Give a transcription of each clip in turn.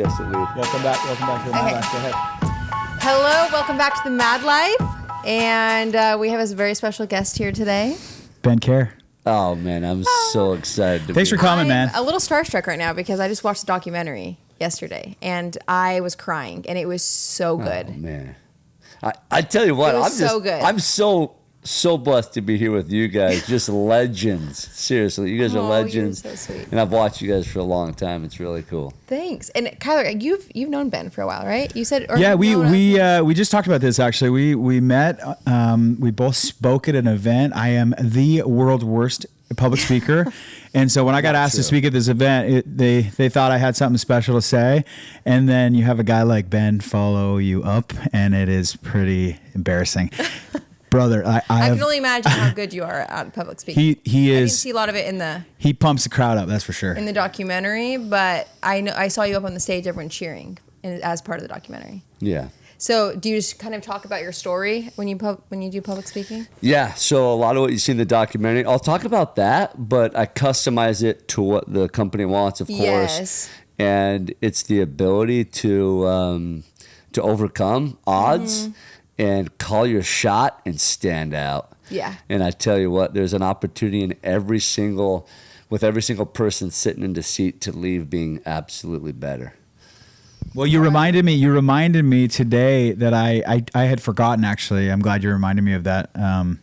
Yes, to leave. Welcome back to the MADlife. Go ahead. Hello, welcome back to the MADlife. And we have a very special guest here today. Ben KJAR. Oh, man, I'm so excited. Thanks for coming, man. I'm a little starstruck right now because I just watched the documentary yesterday and I was crying and it was so good. Oh, man. I tell you what, It was so good. I'm so blessed to be here with you guys. Just legends. Seriously, you guys are legends. You're so sweet. And I've watched you guys for a long time. It's really cool. Thanks. And Kyler, you've known Ben for a while, right? You said. Yeah, we just talked about this actually. We met. We both spoke at an event. I am the world's worst public speaker, and so when I got asked to speak at this event, they thought I had something special to say, and then you have a guy like Ben follow you up, and it is pretty embarrassing. Brother, I can only imagine how good you are at public speaking. He is. I didn't see a lot of it he pumps the crowd up, that's for sure. in the documentary, but I saw you up on the stage, everyone cheering as part of the documentary. Yeah. So do you just kind of talk about your story when you do public speaking? Yeah, so a lot of what you see in the documentary, I'll talk about that, but I customize it to what the company wants, of course. Yes. And it's the ability to overcome odds and call your shot and stand out. Yeah. And I tell you what, there's an opportunity with every single person sitting in the seat to leave being absolutely better. Well, you reminded me today that I had forgotten, actually. I'm glad you reminded me of that. I'm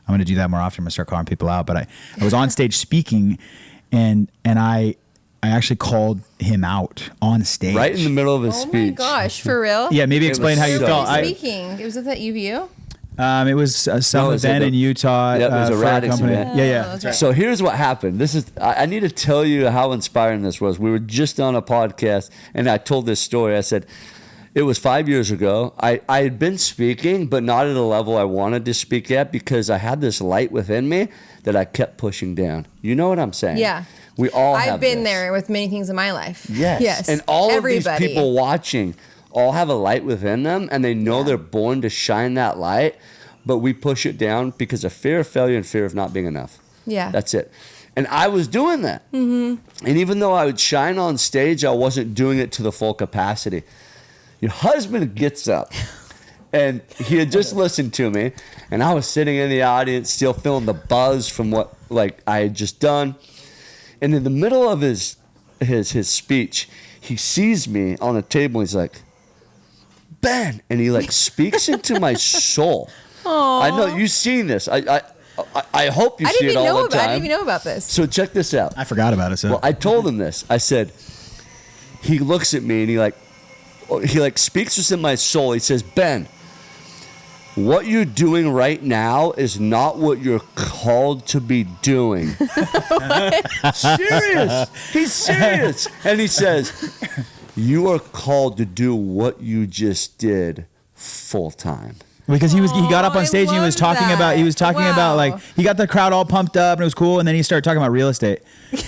going to do that more often. I'm going to start calling people out. But I was on stage speaking, and I actually called him out on stage. Right in the middle of his speech. Oh my gosh, for real? Yeah, maybe explain how you felt. Speaking. It was at that UVU? It was some event in Utah. Yep, it was a for our Radix company. event. Yeah. That's right. So here's what happened. I need to tell you how inspiring this was. We were just on a podcast, and I told this story. I said, it was 5 years ago. I had been speaking, but not at a level I wanted to speak at because I had this light within me that I kept pushing down. You know what I'm saying? Yeah. We all have I've been this. there with many things in my life. Yes. And all of these people watching all have a light within them, and they know they're born to shine that light, but we push it down because of fear of failure and fear of not being enough. Yeah. That's it. And I was doing that. Mm-hmm. And even though I would shine on stage, I wasn't doing it to the full capacity. Your husband gets up, and he had just listened to me, and I was sitting in the audience still feeling the buzz from what I had just done. And in the middle of his speech, he sees me on the table. He's like, Ben, and he speaks into my soul. Aww. I know you've seen this. I hope you see it all the time. I didn't even know about this. So check this out. I forgot about it. So Well, I told him this. I said, he looks at me and he speaks within my soul. He says, Ben, what you're doing right now is not what you're called to be doing. Serious. He's serious. And he says, you are called to do what you just did full time. because he got up on stage and he was talking about Wow. he got the crowd all pumped up and it was cool, and then he started talking about real estate,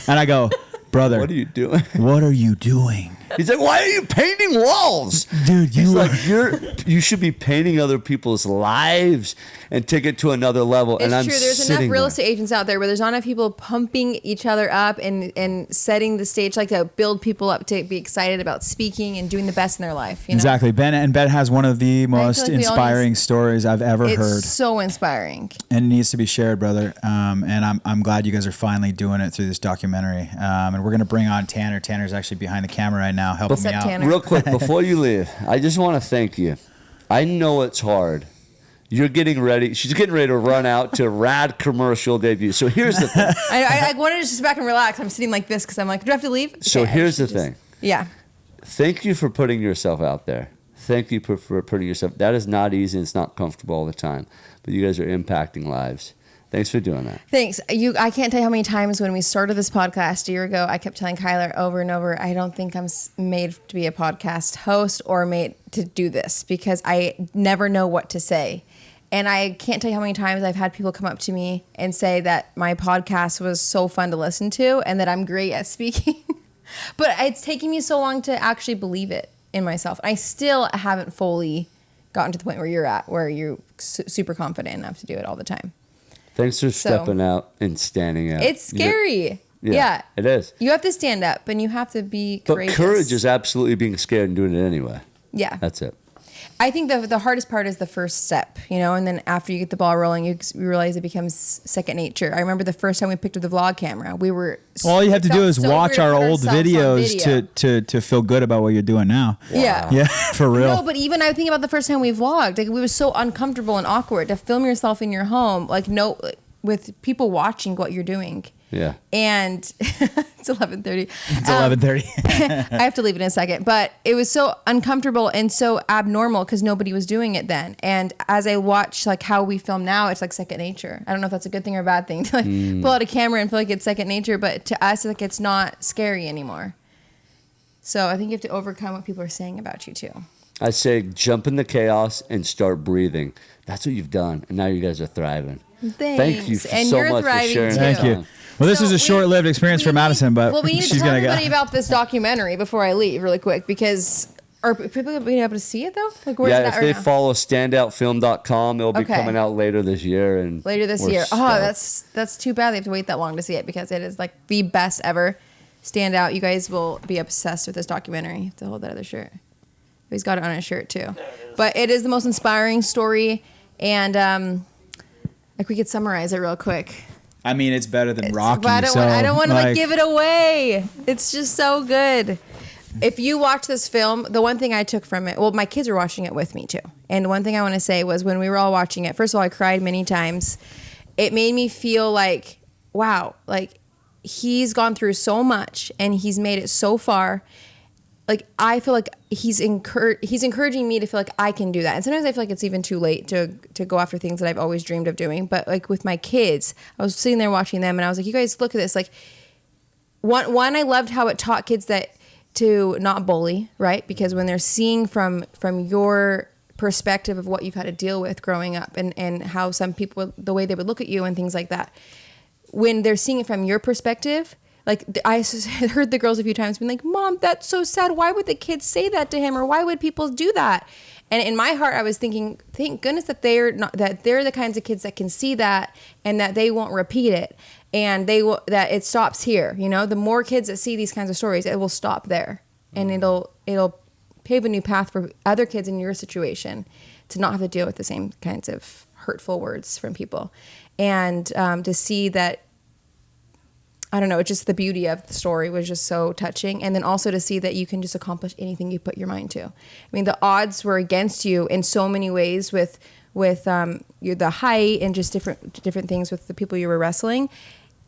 and I go, brother, What are you doing? What are you doing? He's like, why are you painting walls? Dude, You should be painting other people's lives and take it to another level. It's and I'm true. There's enough sitting real there. estate agents out there where there's not enough people pumping each other up and setting the stage to build people up to be excited about speaking and doing the best in their life. You know? Exactly. Ben has one of the most like we all inspiring stories I've ever It's heard. so inspiring. And it needs to be shared, brother. And I'm glad you guys are finally doing it through this documentary. And we're going to bring on Tanner. Tanner's actually behind the camera right now helping me out. Tanner? Real quick, before you leave, I just want to thank you. I know it's hard. You're getting ready. She's getting ready to run out to rad commercial debut. So here's the thing. I wanted to just sit back and relax. I'm sitting like this because I'm like, do I have to leave? So Okay, here's the I should thing. Yeah. Thank you for putting yourself out there. Thank you for putting yourself. That is not easy. It's not comfortable all the time. But you guys are impacting lives. Thanks for doing that. Thanks. I can't tell you how many times when we started this podcast a year ago, I kept telling Kyler over and over, I don't think I'm made to be a podcast host or made to do this because I never know what to say. And I can't tell you how many times I've had people come up to me and say that my podcast was so fun to listen to and that I'm great at speaking. But it's taking me so long to actually believe it in myself. I still haven't fully gotten to the point where you're at, where you're super confident enough to do it all the time. Thanks for stepping out and standing out. It's scary. Yeah. It is. You have to stand up and you have to be But courageous. courage is absolutely being scared and doing it anyway. Yeah. That's it. I think the hardest part is the first step, you know, and then after you get the ball rolling, you realize it becomes second nature. I remember the first time we picked up the vlog camera, we were... All you have to do is so watch weird our to put old ourselves on videos to feel good about what you're doing now. Yeah. Yeah, for real. No, but even I think about the first time we vlogged, like, we were so uncomfortable and awkward to film yourself in your home, like, with people watching what you're doing. Yeah. And it's 11:30. It's 11:30. I have to leave in a second, but it was so uncomfortable and so abnormal because nobody was doing it then. And as I watch like how we film now, it's like second nature. I don't know if that's a good thing or a bad thing to like pull out a camera and feel like it's second nature, but to us, like, it's not scary anymore. So I think you have to overcome what people are saying about you too. I say jump in the chaos and start breathing. That's what you've done, and now you guys are thriving. Thanks. Thank you And so you're much for thriving sharing. too. Thank you. Well, this So is a short-lived experience for Madison, but well, we need to she's tell gonna everybody go. about this documentary before I leave really quick because are people going to be able to see it though? Like, where's Yeah, that if right they now? follow standoutfilm.com, it'll be Okay. coming out later this year. And Later this we're year. stoked. Oh, that's too bad. They have to wait that long to see it because it is like the best ever. Standout. You guys will be obsessed with this documentary. You have to hold that other shirt. He's got it on his shirt too. But it is the most inspiring story, and like, we could summarize it real quick. I mean, it's better than Rocky. But so, I don't want to like like give it away. It's just so good. If you watch this film, the one thing I took from it, well, my kids were watching it with me too. And one thing I want to say was when we were all watching it, first of all, I cried many times. It made me feel like, wow, like, he's gone through so much and he's made it so far. Like, I feel like he's encouraging me to feel like I can do that. And sometimes I feel like it's even too late to go after things that I've always dreamed of doing. But like with my kids, I was sitting there watching them and I was like, you guys look at this. Like, one, I loved how it taught kids that to not bully, right? Because when they're seeing from your perspective of what you've had to deal with growing up and how some people, the way they would look at you and things like that, when they're seeing it from your perspective, like, I heard the girls a few times being like, Mom, that's so sad. Why would the kids say that to him? Or why would people do that? And in my heart, I was thinking, thank goodness that they're the kinds of kids that can see that and that they won't repeat it. And that it stops here. You know, the more kids that see these kinds of stories, it will stop there. And it'll pave a new path for other kids in your situation to not have to deal with the same kinds of hurtful words from people. And to see that, I don't know, just the beauty of the story was just so touching. And then also to see that you can just accomplish anything you put your mind to. I mean, the odds were against you in so many ways with the height and just different things with the people you were wrestling.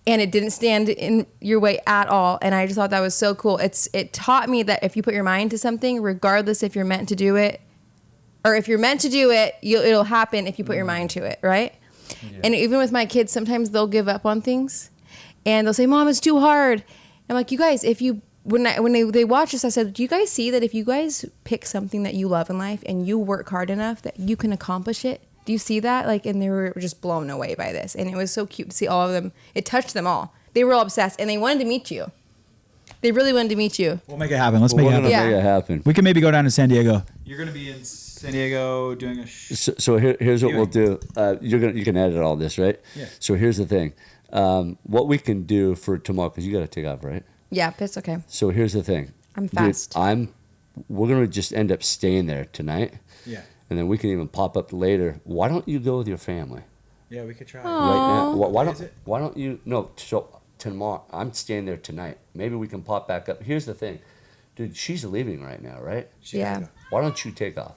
And it didn't stand in your way at all. And I just thought that was so cool. It taught me that if you put your mind to something, regardless if you're meant to do it, or if you're meant to do it, it'll happen if you put your mind to it, right? Yeah. And even with my kids, sometimes they'll give up on things. And they'll say, Mom, it's too hard. I'm like, you guys, when they watch this, I said, do you guys see that if you guys pick something that you love in life and you work hard enough that you can accomplish it? Do you see that? Like, and they were just blown away by this. And it was so cute to see all of them. It touched them all. They were all obsessed and they wanted to meet you. They really wanted to meet you. We'll make it happen. Let's make it happen. We're gonna make it happen. We can maybe go down to San Diego. You're going to be in San Diego doing a So here's what we'll do. You can edit all this, right? Yeah. So here's the thing. What we can do for tomorrow, because you got to take off, right? Yeah, it's okay. So here's the thing. I'm fast. We're going to just end up staying there tonight. Yeah. And then we can even pop up later. Why don't you go with your family? Yeah, we could try. Right now. Is it? Why don't you? No. So tomorrow, I'm staying there tonight. Maybe we can pop back up. Here's the thing, dude. She's leaving right now, right? Yeah. Why don't you take off?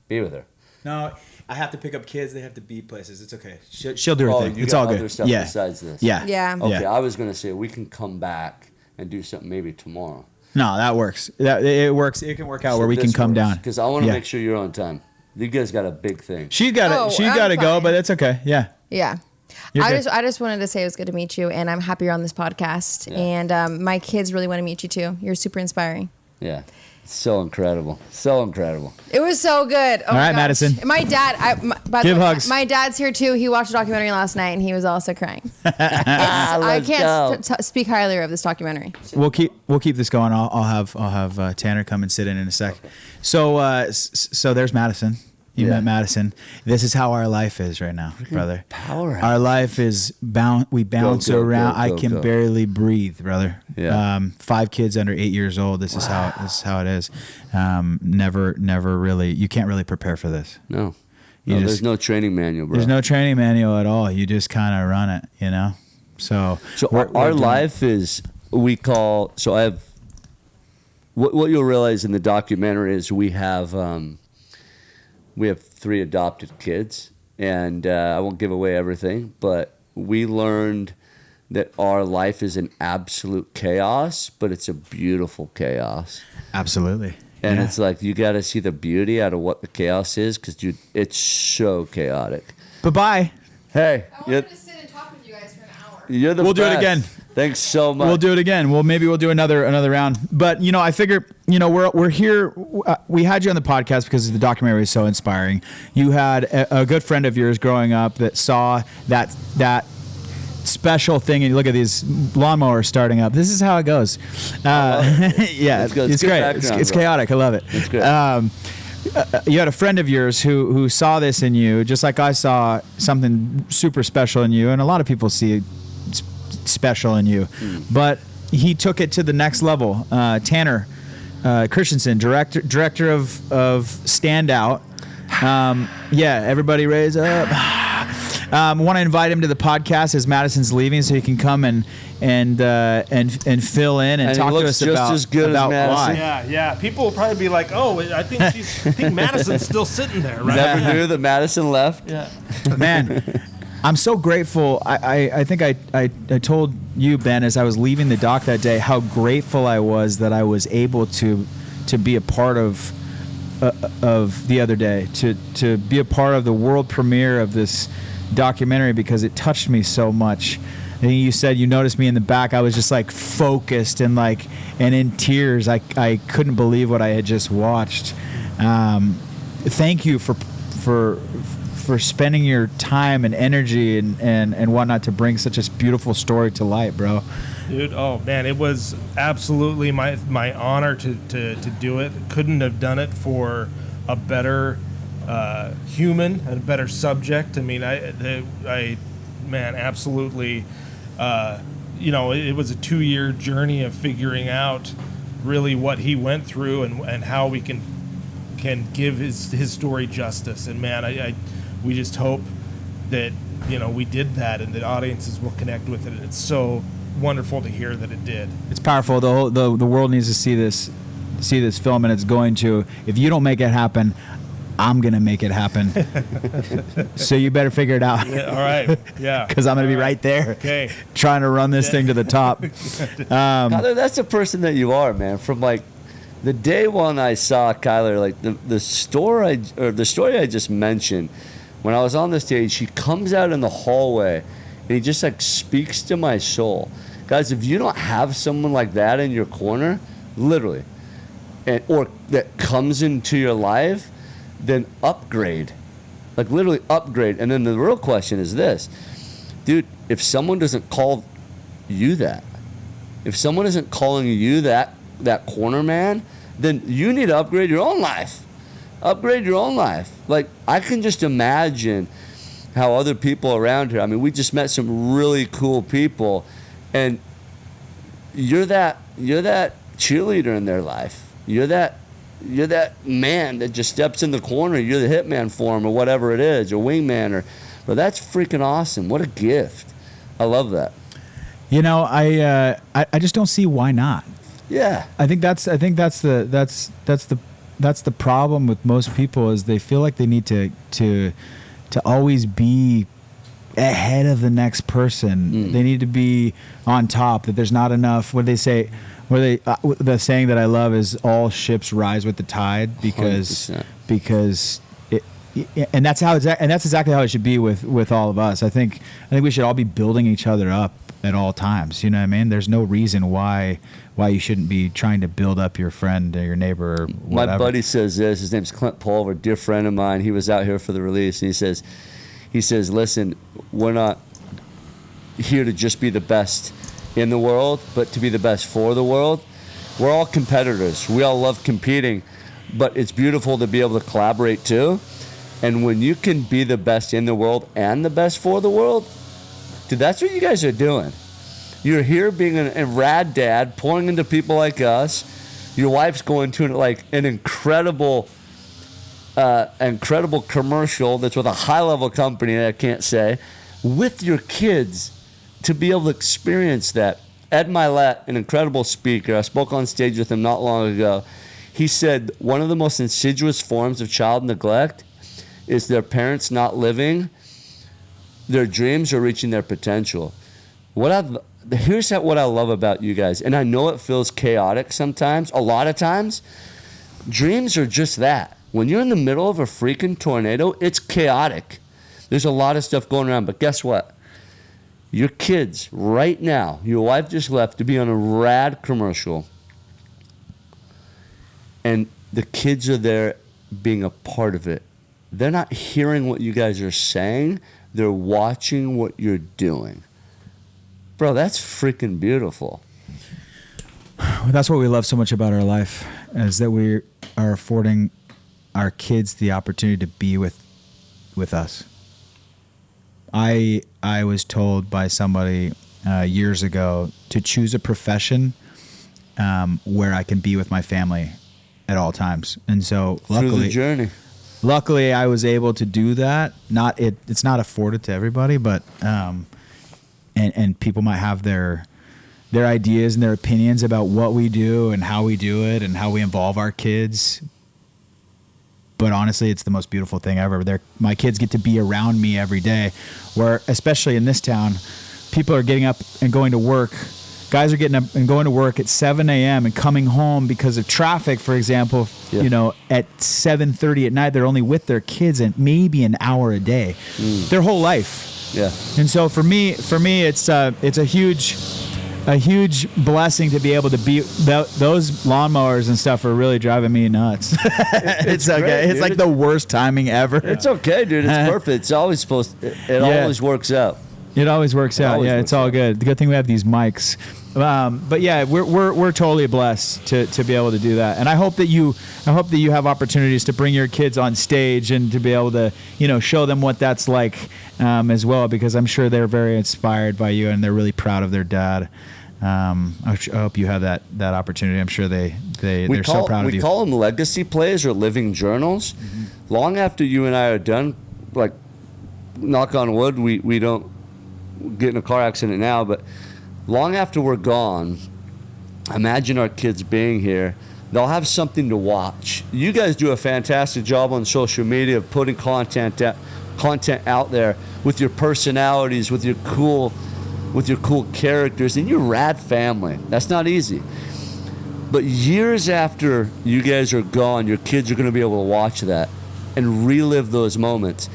Be with her. No, I have to pick up kids. They have to be places. It's okay. She'll do her thing. You It's got all other good. stuff Yeah. besides this. Yeah. Yeah. Okay. Yeah. I was gonna say we can come back and do something maybe tomorrow. No, that works. It works. It can work out where we can come down. Because I want to Yeah. make sure you're on time. You guys got a big thing. She's got Oh, to. She's I'm got to go, fine. but it's okay. Yeah. Yeah. You're I good. just wanted to say it was good to meet you, and I'm happy you're on this podcast. Yeah. And my kids really want to meet you too. You're super inspiring. Yeah. So incredible. So incredible. It was so good. Oh All my right, gosh. Madison. My dad, by the Give way, hugs. my dad's here too. He watched a documentary last night and he was also crying. I Let's can't go. speak highly of this documentary. We'll keep this going. I'll have Tanner come and sit in a sec. So so there's Madison. You met Madison. This is how our life is right now, brother. Powerhouse. Our life is we bounce around. I can barely breathe, brother. Yeah. 5 kids under 8 years old. This is how it is. Never really. You can't really prepare for this. No. There's no training manual, bro. There's no training manual at all. You just kind of run it, you know. So our life is I have. What you'll realize in the documentary is we have 3 adopted kids, and I won't give away everything, but we learned that our life is an absolute chaos, but it's a beautiful chaos. Absolutely. And it's like you got to see the beauty out of what the chaos is, because it's so chaotic. Bye-bye. Hey, I wanted to sit and talk with you guys for an hour. You're the best. We'll do it again. Thanks so much. We'll do it again. Maybe we'll do another round. But I figure we're here. We had you on the podcast because the documentary is so inspiring. You had a good friend of yours growing up that saw that special thing, and you look at these lawnmowers starting up. This is how it goes. Yeah, it's great. It's chaotic. I love it. It's good. You had a friend of yours who saw this in you, just like I saw something super special in you, and a lot of people see special in you, but he took it to the next level. Tanner Cruson, director of Standout. Everybody raise up. Want to invite him to the podcast as Madison's leaving, so he can come and fill in and talk to us about why. Yeah. People will probably be like, "Oh, I think Madison's still sitting there." Right? Never knew that Madison left. Yeah. Man, I'm so grateful. I think I told you, Ben, as I was leaving the doc that day, how grateful I was that I was able to be a part of the other day, to be a part of the world premiere of this documentary, because it touched me so much. I think you said you noticed me in the back. I was just like focused and in tears. I couldn't believe what I had just watched. Thank you for spending your time and energy and whatnot to bring such a beautiful story to light, bro. Dude, oh man, it was absolutely my honor to do it. Couldn't have done it for a better human and a better subject. I mean, absolutely. It was a 2-year journey of figuring out really what he went through and how we can give his story justice. And man, we just hope that we did that and that audiences will connect with it. And it's so wonderful to hear that it did. It's powerful. The world needs to see this film, and it's going to. If you don't make it happen, I'm gonna make it happen. So you better figure it out. Yeah, all right. Yeah. Because I'm gonna be right there. Okay. Trying to run this thing to the top. Kyler, that's the person that you are, man. From the day one I saw Kyler, the story I just mentioned, when I was on the stage, he comes out in the hallway and he just speaks to my soul. Guys, if you don't have someone like that in your corner, literally, or that comes into your life, then upgrade. Literally upgrade. And then the real question is this. Dude, if someone doesn't call you that, if someone isn't calling you that corner man, then you need to upgrade your own life. Upgrade your own life. I can just imagine how other people around here, I mean, we just met some really cool people, and you're that cheerleader in their life. You're that man that just steps in the corner. You're the hitman for him, or whatever it is, or wingman, but that's freaking awesome. What a gift. I love that. I just don't see why not. Yeah. I think that's the problem with most people, is they feel like they need to always be ahead of the next person. They need to be on top, that there's not enough. What they say, the saying that I love is all ships rise with the tide, because 100%. And that's exactly how it should be with all of us. I think we should all be building each other up at all times. You know what I mean? There's no reason why you shouldn't be trying to build up your friend or your neighbor or whatever. My buddy says this. His name's Clint Pulver, a dear friend of mine. He was out here for the release, and he says, listen, we're not here to just be the best in the world, but to be the best for the world. We're all competitors. We all love competing, but it's beautiful to be able to collaborate too. And when you can be the best in the world and the best for the world, dude, that's what you guys are doing. You're here being a rad dad, pouring into people like us. Your wife's going to like an incredible commercial that's with a high-level company that I can't say, with your kids, to be able to experience that. Ed Milet, an incredible speaker, I spoke on stage with him not long ago. He said one of the most insidious forms of child neglect is their parents not living their dreams or reaching their potential. Here's what I love about you guys, and I know it feels chaotic sometimes, a lot of times. Dreams are just that. When you're in the middle of a freaking tornado, it's chaotic. There's a lot of stuff going around, but guess what? Your kids, right now, your wife just left to be on a rad commercial, and the kids are there being a part of it. They're not hearing what you guys are saying. They're watching what you're doing. Bro, that's freaking beautiful. That's what we love so much about our life, is that we are affording our kids the opportunity to be with us. I was told by somebody years ago to choose a profession where I can be with my family at all times. And so through the journey. Luckily, I was able to do that. It's not afforded to everybody, but and people might have their ideas and their opinions about what we do and how we do it and how we involve our kids. But honestly, it's the most beautiful thing ever. My kids get to be around me every day, where, especially in this town, people are getting up and going to work. Guys are getting up and going to work at 7 a.m. and coming home because of traffic, for example, at 7:30 at night. They're only with their kids and maybe an hour a day, their whole life. Yeah. And so for me, it's a huge blessing to be able to be those lawnmowers and stuff are really driving me nuts. It's okay. Great, it's dude. like the worst timing ever. It's okay, dude. It's perfect. It's always it always works out. It always works out. Yeah, it's all good. The good thing we have these mics. But yeah, we're totally blessed to be able to do that. And I hope that you have opportunities to bring your kids on stage and to be able to, show them what that's like as well, because I'm sure they're very inspired by you and they're really proud of their dad. I hope you have that opportunity. I'm sure they're so proud of you. We call them legacy plays or living journals. Mm-hmm. Long after you and I are done, like, knock on wood, we don't get in a car accident now, but long after we're gone, imagine our kids being here. They'll have something to watch. You guys do a fantastic job on social media of putting content out there with your personalities, with your cool characters, and your rad family. That's not easy. But years after you guys are gone, your kids are going to be able to watch that and relive those moments.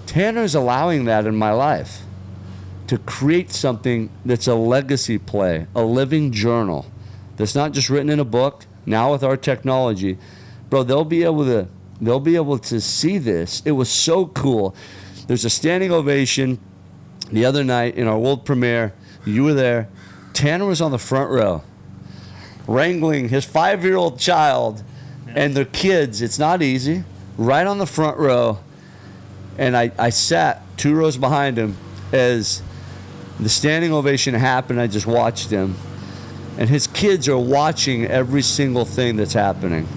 Tanner's allowing that in my life, to create something that's a legacy play, a living journal that's not just written in a book. Now with our technology, bro, they'll be able to see this. It was so cool. There's a standing ovation the other night in our world premiere. You were there. Tanner was on the front row, wrangling his 5-year-old child and their kids. It's not easy. Right on the front row. And I sat 2 rows behind him as the standing ovation happened. I just watched him. And his kids are watching every single thing that's happening.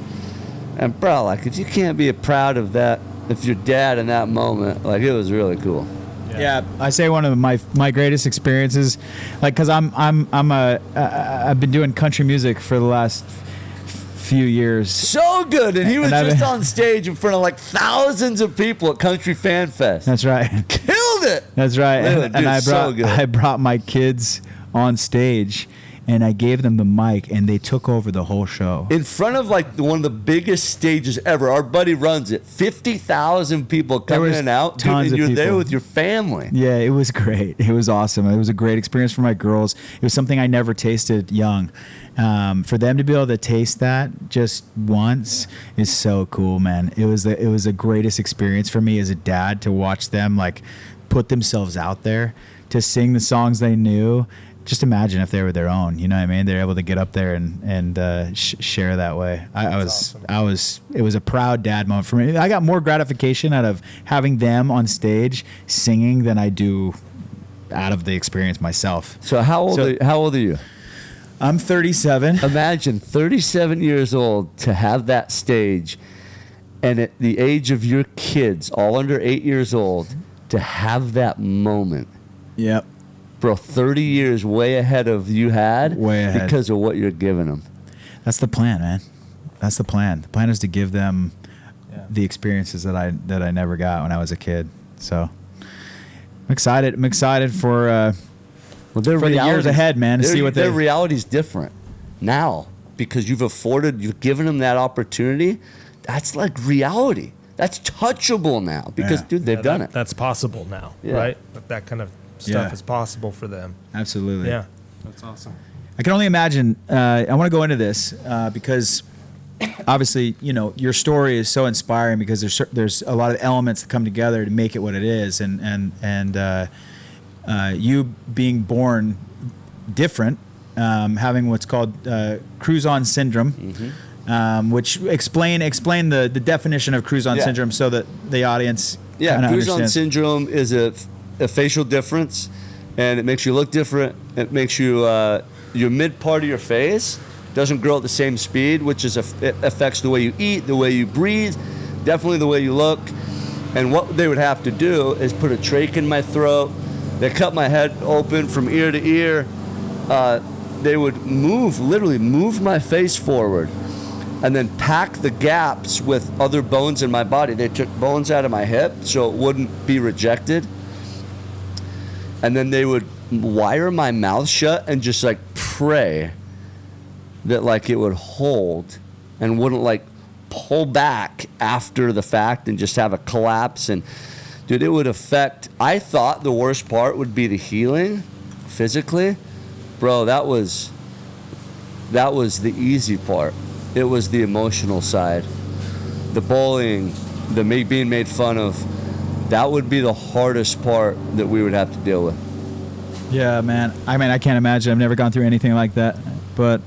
And bro, like, if you can't be proud of that, if you're dad in that moment, like, it was really cool. Yeah, I say one of my greatest experiences, like, because I've been doing country music for the last few years. So good, and he was just on stage in front of like thousands of people at Country Fan Fest. That's right. Killed it. That's right. Dude, and I so brought my kids on stage. And I gave them the mic, and they took over the whole show. In front of like one of the biggest stages ever. Our buddy runs it. 50,000 people coming in and out. Tons and you're of people there with your family. Yeah, it was great. It was awesome. It was a great experience for my girls. It was something I never tasted young. For them to be able to taste that just once is so cool, man. It was the greatest experience for me as a dad to watch them like put themselves out there, to sing the songs they knew, just imagine if they were their own, you know what I mean? They're able to get up there and share that way. It was a proud dad moment for me. I got more gratification out of having them on stage singing than I do out of the experience myself. So how old are you? I'm 37. Imagine 37 years old to have that stage, and at the age of your kids, all under 8 years old, to have that moment. Yep. Bro, 30 years way ahead of you had. Way ahead. Because of what you're giving them. That's the plan, man. That's the plan. The plan is to give them the experiences that I never got when I was a kid. So I'm excited. I'm excited for the years ahead, man, to see what their reality's different now because you've given them that opportunity. That's like reality. That's touchable now because, dude, they've done it. That's possible now, right? That kind of stuff is possible for them. Absolutely. Yeah. That's awesome. I can only imagine. I want to go into this because obviously, you know, your story is so inspiring because there's a lot of elements that come together to make it what it is, and you being born different, having what's called Cruson syndrome. Mm-hmm. Which explain the definition of Cruson syndrome so that the audience Cruson understands. syndrome is a facial difference, and it makes you look different. It makes you your mid part of your face doesn't grow at the same speed, which it affects the way you eat, the way you breathe, definitely the way you look. And what they would have to do is put a trach in my throat. They cut my head open from ear to ear. They would literally move my face forward and then pack the gaps with other bones in my body. They took bones out of my hip so it wouldn't be rejected. And then they would wire my mouth shut and just like pray that like it would hold and wouldn't like pull back after the fact and just have a collapse. And dude, it would affect, I thought the worst part would be the healing physically. Bro, that was the easy part. It was the emotional side. The bullying, the being made fun of, that would be the hardest part that we would have to deal with. Yeah, man. I mean, I can't imagine. I've never gone through anything like that. But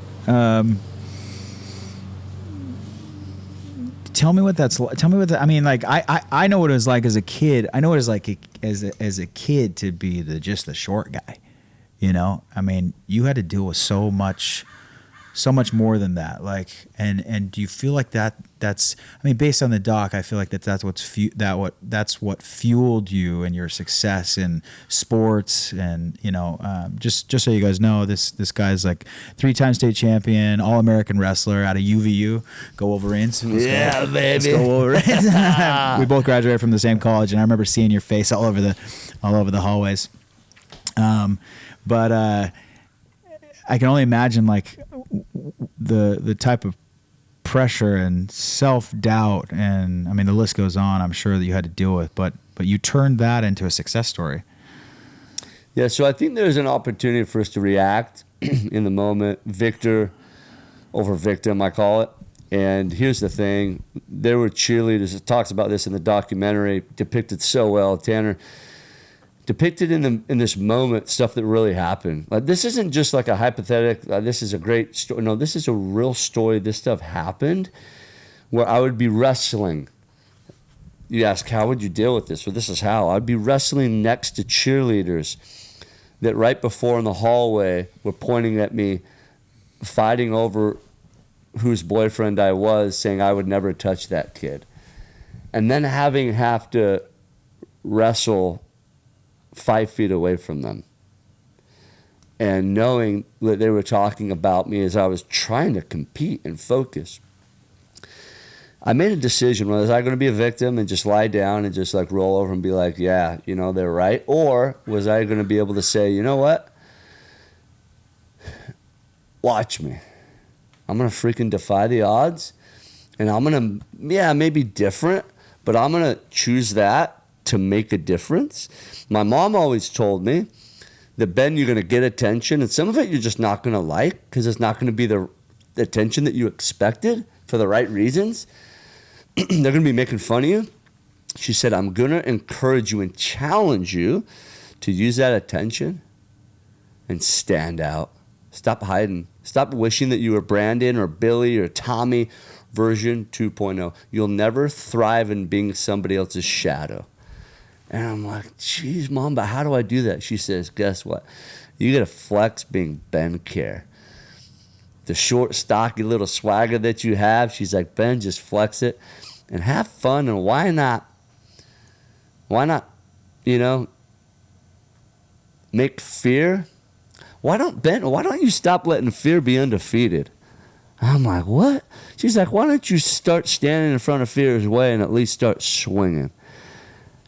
tell me what that's like. Tell me what I mean, like, I know what it was like as a kid. I know what it was like as a kid to be just the short guy. You know? I mean, you had to deal with so much more than that. Like, and do you feel like that's I mean, based on the doc, I feel like that's what fueled you and your success in sports. And you know, just so you guys know, this guy's like 3-time state champion, All-American wrestler out of UVU. Go Wolverines. Baby. Let's go Wolverines. We both graduated from the same college, and I remember seeing your face all over the hallways. But I can only imagine like the type of pressure and self-doubt, and I mean the list goes on, I'm sure, that you had to deal with, but you turned that into a success story. Yeah, so I think there's an opportunity for us to react in the moment, victor over victim, I call it. And here's the thing, there were cheerleaders, it talks about this in the documentary, depicted so well. Tanner depicted in this moment stuff that really happened. Like, this isn't just like a hypothetical, this is a great story. No, this is a real story. This stuff happened where I would be wrestling. You ask, how would you deal with this? Well, this is how. I'd be wrestling next to cheerleaders that right before in the hallway were pointing at me, fighting over whose boyfriend I was, saying I would never touch that kid. And then have to wrestle 5 feet away from them, and knowing that they were talking about me as I was trying to compete and focus. I made a decision. Was I going to be a victim and just lie down and just like roll over and be like, yeah, you know, they're right? Or was I going to be able to say, you know what? Watch me. I'm going to freaking defy the odds, and I'm going to, maybe different, but I'm going to choose that to make a difference. My mom always told me that, Ben, you're going to get attention, and some of it you're just not going to like because it's not going to be the attention that you expected for the right reasons. They're going to be making fun of you. She said, I'm going to encourage you and challenge you to use that attention and stand out. Stop hiding. Stop wishing that you were Brandon or Billy or Tommy version 2.0. You'll never thrive in being somebody else's shadow. And I'm like, geez, Mom, but how do I do that? She says, guess what? You got to flex being Ben Care. The short, stocky little swagger that you have, she's like, Ben, just flex it and have fun. And why not, make fear? Why don't you stop letting fear be undefeated? I'm like, what? She's like, why don't you start standing in front of fear's way and at least start swinging?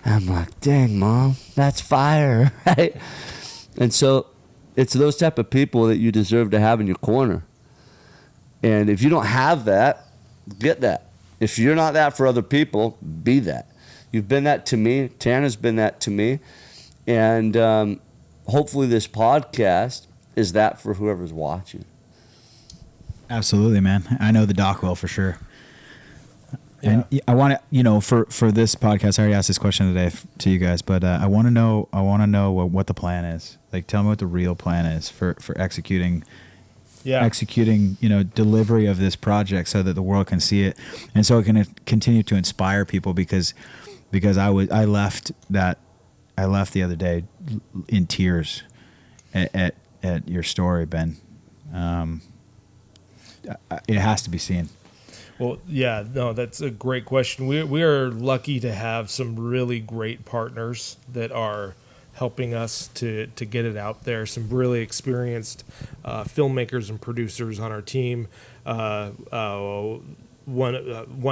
I'm like, dang, Mom, that's fire, right? And so it's those type of people that you deserve to have in your corner. And if you don't have that, get that. If you're not that for other people, be that. You've been that to me. Tana's been that to me. And hopefully this podcast is that for whoever's watching. Absolutely, man. I know the doc will for sure. Yeah. And I want to, for this podcast, I already asked this question today to you guys, but I want to know what the plan is. Like, tell me what the real plan is for executing, delivery of this project so that the world can see it, and so it can continue to inspire people. Because I left the other day in tears at your story, Ben. It has to be seen. Well, yeah, no, that's a great question. We are lucky to have some really great partners that are helping us to get it out there. Some really experienced filmmakers and producers on our team. One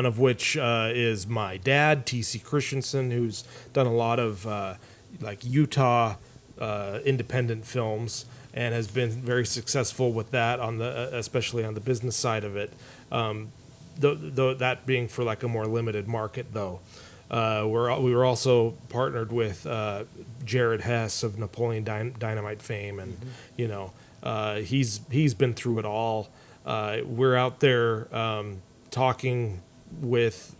of which is my dad, T.C. Christensen, who's done a lot of Utah independent films and has been very successful with that especially on the business side of it. That being for like a more limited market, though. We were also partnered with Jared Hess of Napoleon Dynamite fame, and he's been through it all. We're out there talking with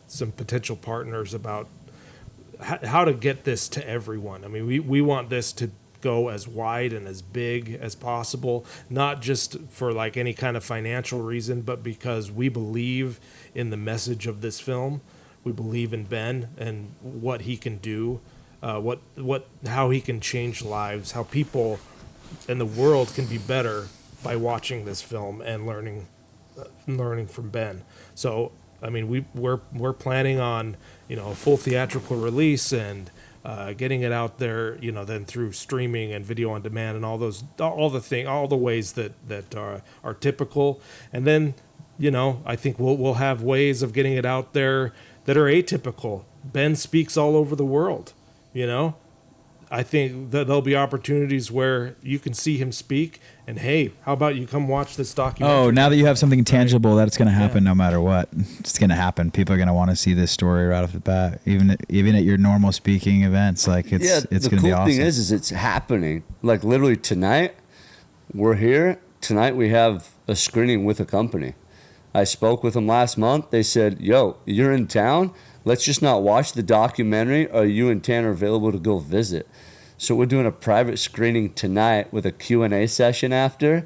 some potential partners about how to get this to everyone. I mean, we want this to go as wide and as big as possible, not just for like any kind of financial reason, but because we believe in the message of this film. We believe in Ben and what he can do, how he can change lives, how people in the world can be better by watching this film and learning from Ben. So, I mean, we're planning on a full theatrical release and getting it out there, then through streaming and video on demand and all the ways that are typical. And then, I think we'll have ways of getting it out there that are atypical. Ben speaks all over the world, I think that there'll be opportunities where you can see him speak, and hey, how about you come watch this documentary? Oh, now that you have something tangible, that's going to happen no matter what. It's going to happen. People are going to want to see this story right off the bat, even at your normal speaking events. Like it's going to be awesome. The cool thing is it's happening. Like literally tonight, we're here. Tonight we have a screening with a company. I spoke with them last month. They said, "Yo, you're in town. Let's just not watch the documentary. Are you and Tanner available to go visit?" So we're doing a private screening tonight with a Q&A session after.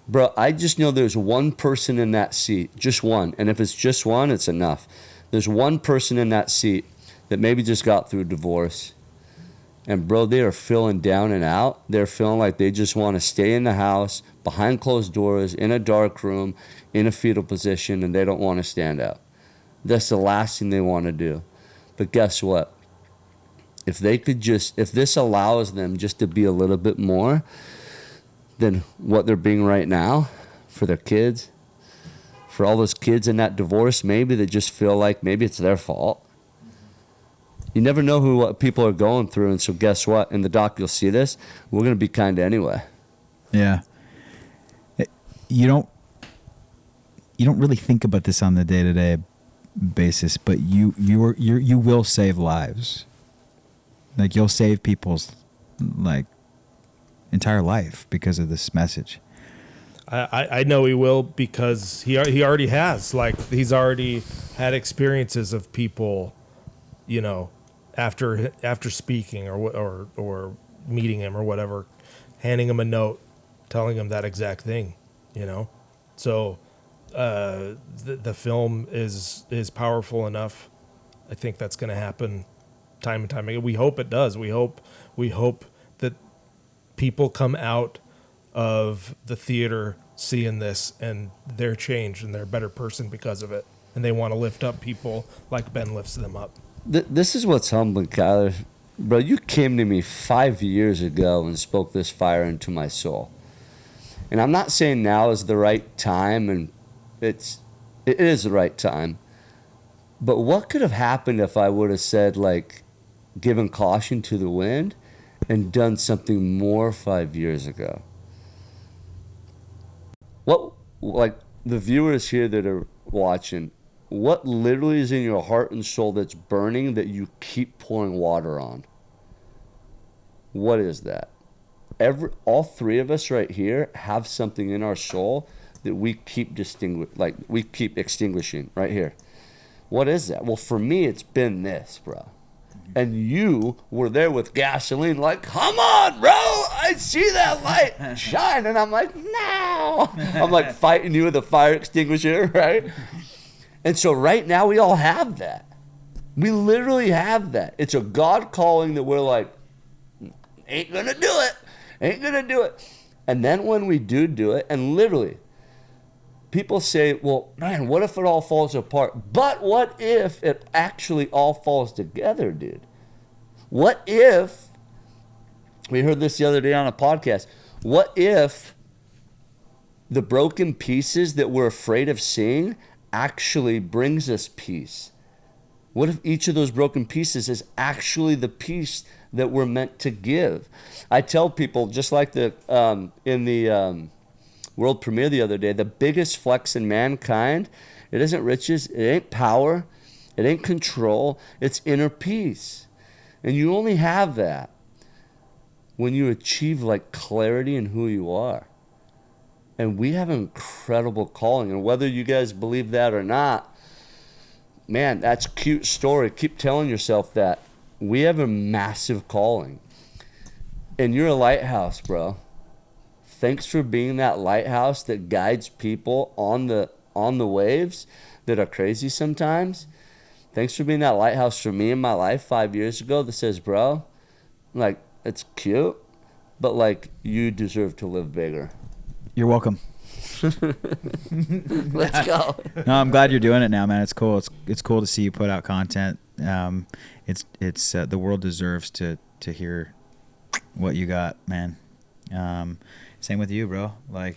Bro, I just know there's one person in that seat, just one. And if it's just one, it's enough. There's one person in that seat that maybe just got through a divorce. And bro, they are feeling down and out. They're feeling like they just want to stay in the house, behind closed doors, in a dark room, in a fetal position, and they don't want to stand out. That's the last thing they want to do. But guess what? If this allows them just to be a little bit more than what they're being right now for their kids, for all those kids in that divorce, maybe they just feel like maybe it's their fault. You never know what people are going through, and so guess what? In the doc, you'll see this. We're going to be kind anyway. Yeah. You don't really think about this on the day-to-day basis, but you will save lives. Like you'll save people's entire life because of this message. I know he will because he already has. Like he's already had experiences of people, after speaking or meeting him or whatever, handing them a note, telling them that exact thing, you know? So the film is powerful enough. I think that's going to happen time and time again. We hope it does. We hope that people come out of the theater seeing this and they're changed and they're a better person because of it. And they want to lift up people like Ben lifts them up. This is what's humbling, Kyler. Bro, you came to me 5 years ago and spoke this fire into my soul. And I'm not saying now is the right time, and it is the right time. But what could have happened if I would have said, like, given caution to the wind and done something more 5 years ago? What, like, the viewers here that are watching, what literally is in your heart and soul that's burning that you keep pouring water on? What is that? All three of us right here have something in our soul that we keep extinguishing right here. What is that? Well, for me, it's been this, bro. And you were there with gasoline, like, come on, bro, I see that light shine. And I'm like, no. I'm like fighting you with a fire extinguisher, right? And so right now we all have that. We literally have that. It's a God calling that we're like, ain't gonna do it. Ain't gonna do it. And then when we do it, and literally, people say, well, man, what if it all falls apart? But what if it actually all falls together, dude? What if, we heard this the other day on a podcast, what if the broken pieces that we're afraid of seeing actually brings us peace? What if each of those broken pieces is actually the piece that we're meant to give? I tell people, just like in the world premiere the other day, the biggest flex in mankind, it isn't riches, it ain't power, it ain't control, it's inner peace. And you only have that when you achieve like clarity in who you are. And we have an incredible calling, and whether you guys believe that or not, man, that's a cute story. Keep telling yourself that. We have a massive calling. And you're a lighthouse, bro. Thanks for being that lighthouse that guides people on the waves that are crazy sometimes. Thanks for being that lighthouse for me in my life 5 years ago that says, bro, like, it's cute, but like, you deserve to live bigger. You're welcome. Let's go. No, I'm glad you're doing it now, man. It's cool. It's cool to see you put out content. It's the world deserves to hear what you got, man. Same with you, bro. Like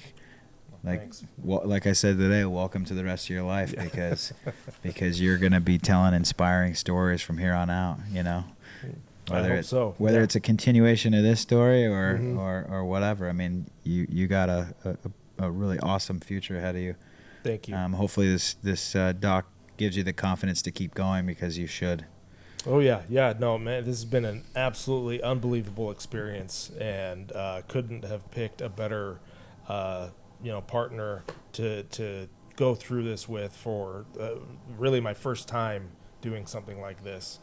I said today, welcome to the rest of your life, because you're gonna be telling inspiring stories from here on out. You know, whether it's a continuation of this story or whatever. I mean, you got a really awesome future ahead of you. Thank you. Hopefully this doc gives you the confidence to keep going, because you should. Oh yeah. No, man, this has been an absolutely unbelievable experience, and couldn't have picked a better, partner to go through this with for really my first time doing something like this.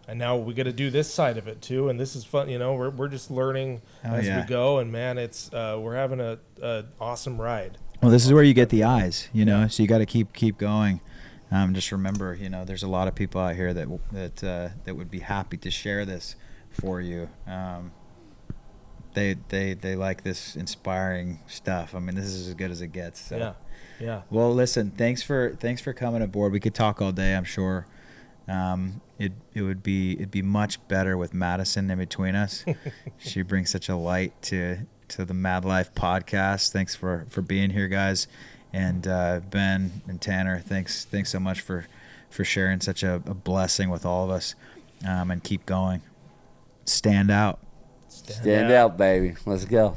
And now we got to do this side of it too, and this is fun. You know, we're just learning as we go, and man, it's we're having a awesome ride. Well, this is where you get the eyes, you know. So you got to keep going. Just remember, you know, there's a lot of people out here that would be happy to share this for you. They like this inspiring stuff. I mean, this is as good as it gets. So. Yeah. Well, listen, thanks for coming aboard. We could talk all day, I'm sure. It'd be much better with Madison in between us. She brings such a light to the MADlife podcast. Thanks for being here, guys. And Ben and Tanner, thanks so much for sharing such a blessing with all of us. And keep going. Stand out. Stand out, baby. Let's go.